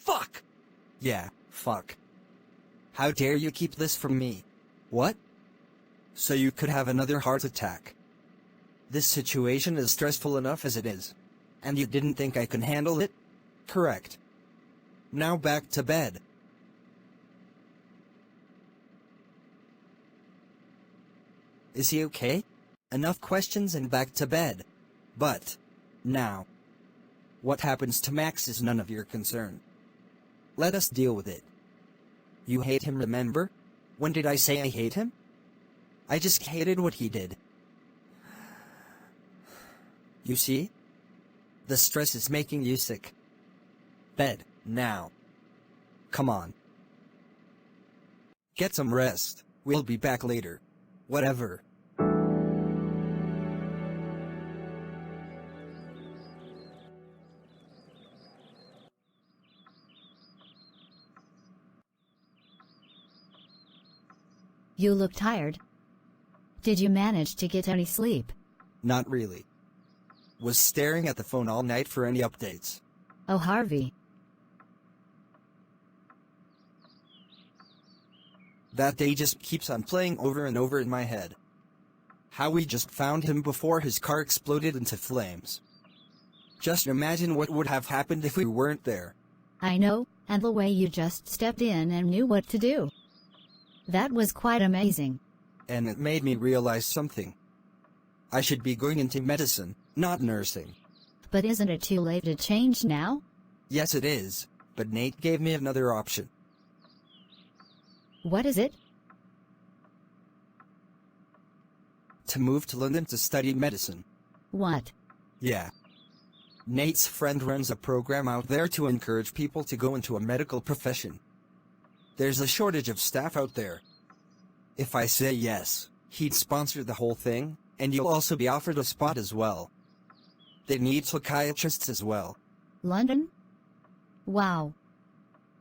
Fuck! Yeah, fuck. How dare you keep this from me? What? So you could have another heart attack. This situation is stressful enough as it is. And you didn't think I could handle it? Correct. Now back to bed. Is he okay? Enough questions and back to bed. But, now, what happens to Max is none of your concern. Let us deal with it. You hate him, remember? When did I say I hate him? I just hated what he did. You see? The stress is making you sick. Bed, now. Come on. Get some rest. We'll be back later. Whatever. You look tired. Did you manage to get any sleep? Not really. Was staring at the phone all night for any updates. Oh, Harvey. That day just keeps on playing over and over in my head. How we just found him before his car exploded into flames. Just imagine what would have happened if we weren't there. I know, and the way you just stepped in and knew what to do. That was quite amazing. And it made me realize something. I should be going into medicine, not nursing. But isn't it too late to change now? Yes, it is, but Nate gave me another option. What is it? To move to London to study medicine. What? Yeah. Nate's friend runs a program out there to encourage people to go into a medical profession. There's a shortage of staff out there. If I say yes, he'd sponsor the whole thing, and you'll also be offered a spot as well. They need psychiatrists as well. London? Wow.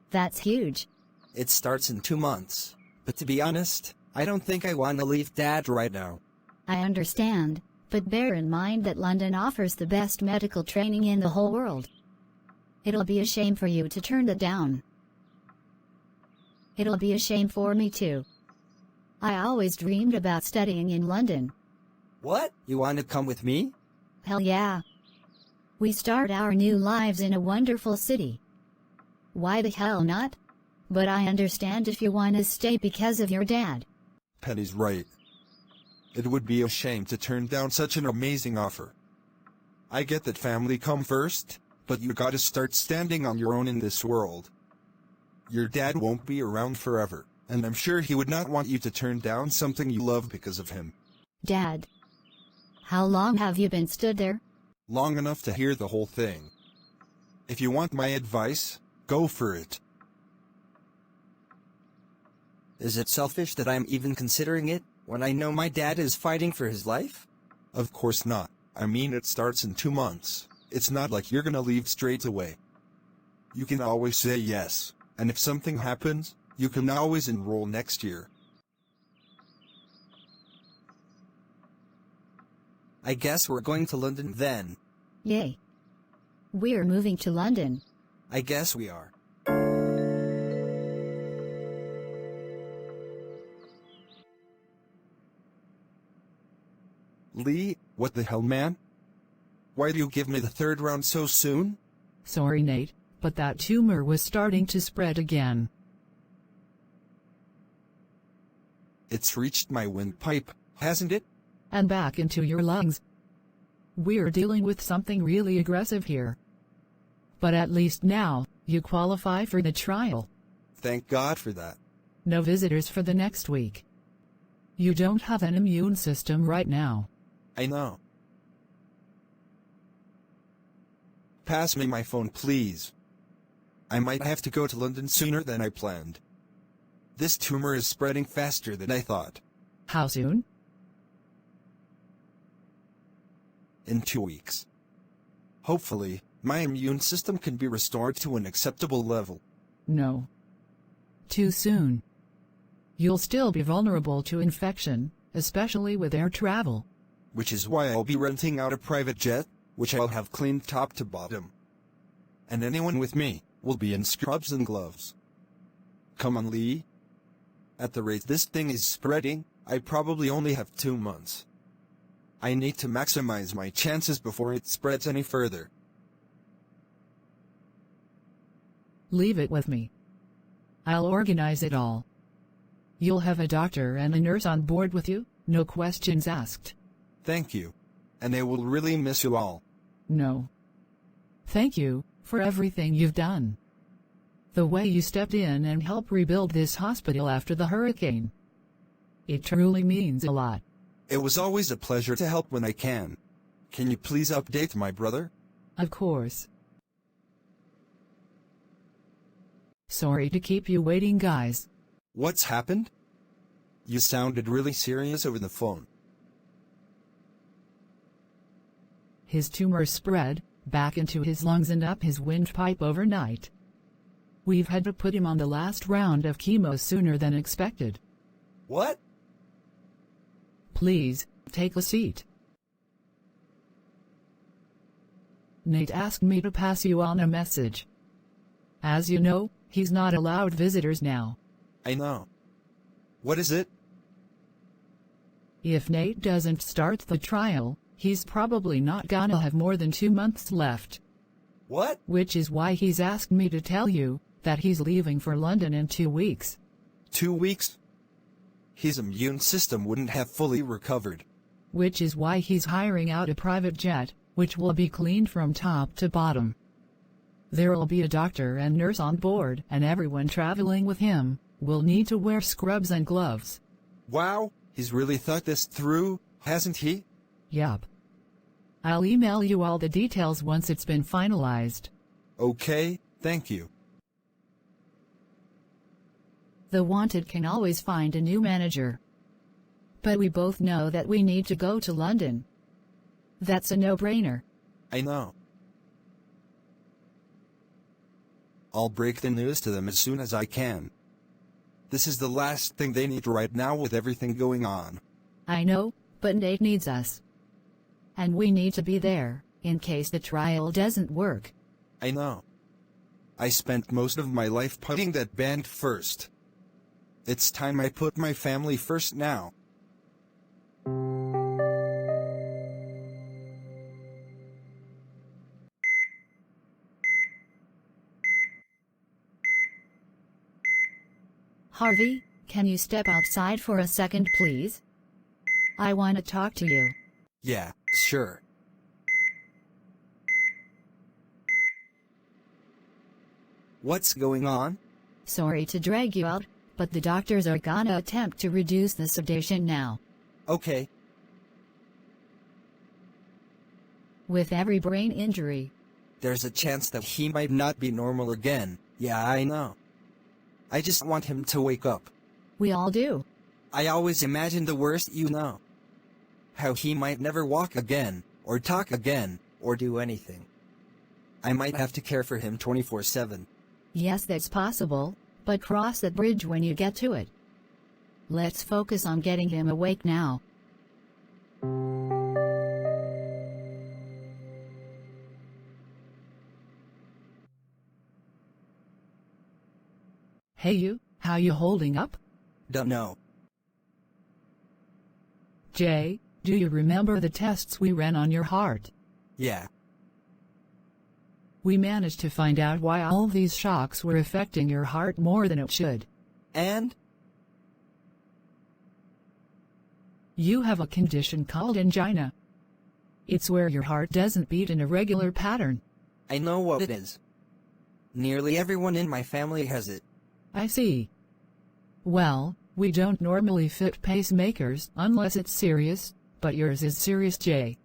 That's huge. It starts in 2 months, but to be honest, I don't think I want to leave Dad right now. I understand, but bear in mind that London offers the best medical training in the whole world. It'll be a shame for you to turn that down. It'll be a shame for me too. I always dreamed about studying in London. What? You want to come with me? Hell yeah. We start our new lives in a wonderful city. Why the hell not? But I understand if you want to stay because of your dad. Penny's right. It would be a shame to turn down such an amazing offer. I get that family come first, but you gotta start standing on your own in this world. Your dad won't be around forever, and I'm sure he would not want you to turn down something you love because of him. Dad. How long have you been stood there? Long enough to hear the whole thing. If you want my advice, go for it. Is it selfish that I'm even considering it, when I know my dad is fighting for his life? Of course not. I mean, it starts in 2 months. It's not like you're gonna leave straight away. You can always say yes, and if something happens, you can always enroll next year. I guess we're going to London then. Yay. We're moving to London. I guess we are. Lee, what the hell, man? Why do you give me the 3rd round so soon? Sorry, Nate, but that tumor was starting to spread again. It's reached my windpipe, hasn't it? And back into your lungs. We're dealing with something really aggressive here. But at least now, you qualify for the trial. Thank God for that. No visitors for the next week. You don't have an immune system right now. I know. Pass me my phone, please. I might have to go to London sooner than I planned. This tumor is spreading faster than I thought. How soon? In 2 weeks. Hopefully, my immune system can be restored to an acceptable level. No. Too soon. You'll still be vulnerable to infection, especially with air travel. Which is why I'll be renting out a private jet, which I'll have cleaned top to bottom. And anyone with me, We'll be in scrubs and gloves. Come on, Lee. At the rate this thing is spreading, I probably only have 2 months. I need to maximize my chances before it spreads any further. Leave it with me. I'll organize it all. You'll have a doctor and a nurse on board with you, no questions asked. Thank you. And I will really miss you all. No. Thank you for everything you've done. The way you stepped in and helped rebuild this hospital after the hurricane. It truly means a lot. It was always a pleasure to help when I can. Can you please update my brother? Of course. Sorry to keep you waiting, guys. What's happened? You sounded really serious over the phone. His tumor spread back into his lungs and up his windpipe overnight. We've had to put him on the last round of chemo sooner than expected. What? Please, take a seat. Nate asked me to pass you on a message. As you know, he's not allowed visitors now. I know. What is it? If Nate doesn't start the trial, he's probably not gonna have more than 2 months left. What? Which is why he's asked me to tell you that he's leaving for London in 2 weeks. 2 weeks? His immune system wouldn't have fully recovered. Which is why he's hiring out a private jet, which will be cleaned from top to bottom. There'll be a doctor and nurse on board, and everyone traveling with him will need to wear scrubs and gloves. Wow, he's really thought this through, hasn't he? Yup. I'll email you all the details once it's been finalized. Okay, thank you. The Wanted can always find a new manager. But we both know that we need to go to London. That's a no-brainer. I know. I'll break the news to them as soon as I can. This is the last thing they need right now with everything going on. I know, but Nate needs us. And we need to be there, in case the trial doesn't work. I know. I spent most of my life putting that band first. It's time I put my family first now. Harvey, can you step outside for a second, please? I want to talk to you. Yeah, sure. What's going on? Sorry to drag you out, but the doctors are gonna attempt to reduce the sedation now. Okay. With every brain injury, There's a chance that he might not be normal again. Yeah, I know. I just want him to wake up. we all do. I always imagine the worst, you know. How he might never walk again, or talk again, or do anything. I might have to care for him 24/7. Yes, that's possible, but cross that bridge when you get to it. Let's focus on getting him awake now. Hey you, how you holding up? Don't know. Jay, do you remember the tests we ran on your heart? Yeah. We managed to find out why all these shocks were affecting your heart more than it should. And? You have a condition called angina. It's where your heart doesn't beat in a regular pattern. I know what it is. Nearly everyone in my family has it. I see. Well, we don't normally fit pacemakers unless it's serious, but yours is serious, Jay.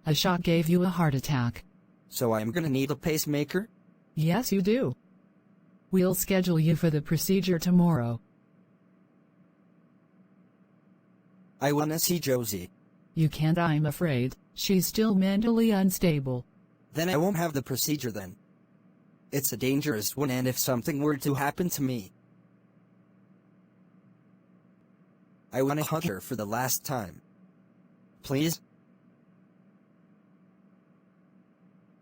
A shock gave you a heart attack. So I'm gonna need a pacemaker? Yes, you do. We'll schedule you for the procedure tomorrow. I wanna see Josie. You can't, I'm afraid. She's still mentally unstable. Then I won't have the procedure then. It's a dangerous one, and if something were to happen to me, I wanna hug her for the last time. Please?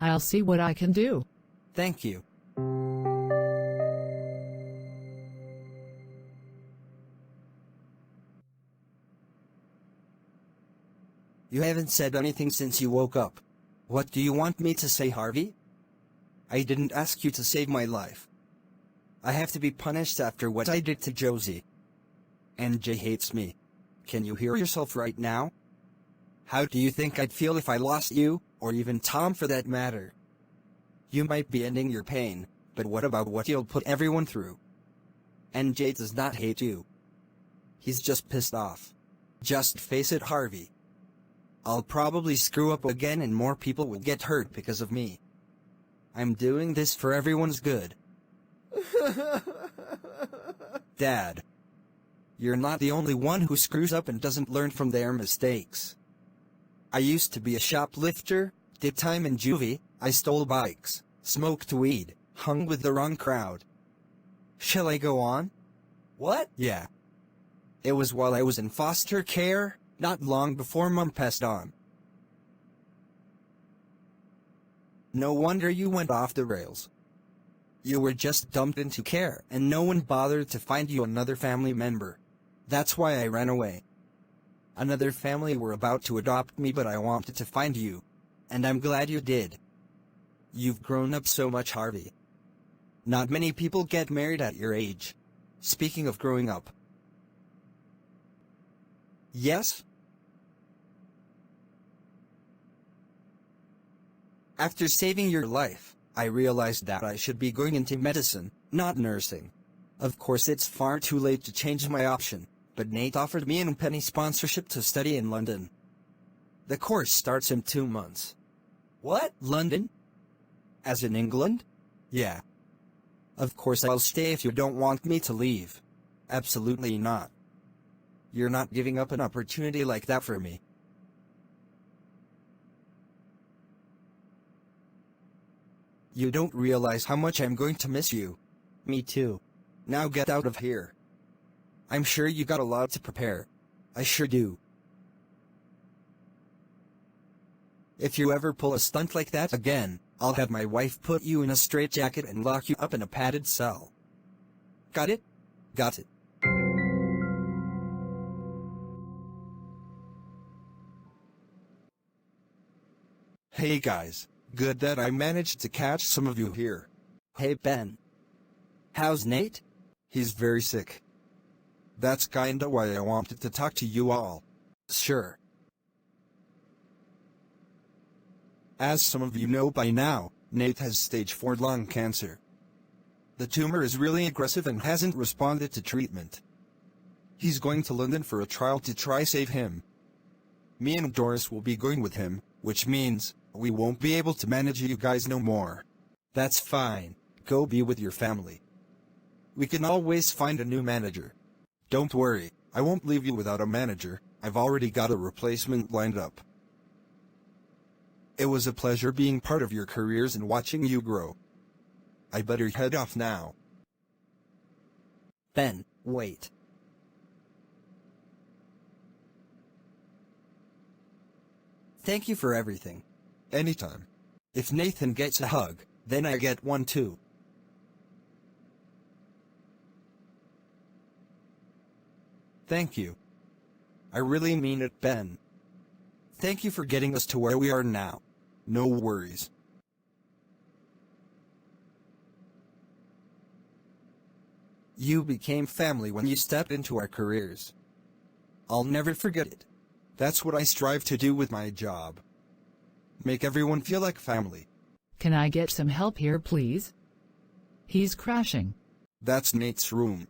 I'll see what I can do. Thank you. You haven't said anything since you woke up. What do you want me to say, Harvey? I didn't ask you to save my life. I have to be punished after what I did to Josie. And Jay hates me. Can you hear yourself right now? How do you think I'd feel if I lost you, or even Tom for that matter? You might be ending your pain, but what about what you'll put everyone through? And Jay does not hate you. He's just pissed off. Just face it, Harvey. I'll probably screw up again and more people will get hurt because of me. I'm doing this for everyone's good. Dad. You're not the only one who screws up and doesn't learn from their mistakes. I used to be a shoplifter, did time in juvie, I stole bikes, smoked weed, hung with the wrong crowd. Shall I go on? What? Yeah. It was while I was in foster care, not long before Mom passed on. No wonder you went off the rails. You were just dumped into care, and no one bothered to find you another family member. That's why I ran away. Another family were about to adopt me, but I wanted to find you. And I'm glad you did. You've grown up so much, Harvey. Not many people get married at your age. Speaking of growing up. Yes? After saving your life, I realized that I should be going into medicine, not nursing. Of course, it's far too late to change my option, but Nate offered me a penny sponsorship to study in London. The course starts in 2 months. What? London? As in England? Yeah. Of course I'll stay if you don't want me to leave. Absolutely not. You're not giving up an opportunity like that for me. You don't realize how much I'm going to miss you. Me too. Now get out of here. I'm sure you got a lot to prepare. I sure do. If you ever pull a stunt like that again, I'll have my wife put you in a straitjacket and lock you up in a padded cell. Got it? Got it. Hey guys, good that I managed to catch some of you here. Hey Ben. How's Nate? He's very sick. That's kinda why I wanted to talk to you all. Sure. As some of you know by now, Nate has stage 4 lung cancer. The tumor is really aggressive and hasn't responded to treatment. He's going to London for a trial to try save him. Me and Doris will be going with him, which means we won't be able to manage you guys no more. That's fine. Go be with your family. We can always find a new manager. Don't worry, I won't leave you without a manager. I've already got a replacement lined up. It was a pleasure being part of your careers and watching you grow. I better head off now. Ben, wait. Thank you for everything. Anytime. If Nathan gets a hug, then I get one too. Thank you. I really mean it, Ben. Thank you for getting us to where we are now. No worries. You became family when you stepped into our careers. I'll never forget it. That's what I strive to do with my job. Make everyone feel like family. Can I get some help here, please? He's crashing. That's Nate's room.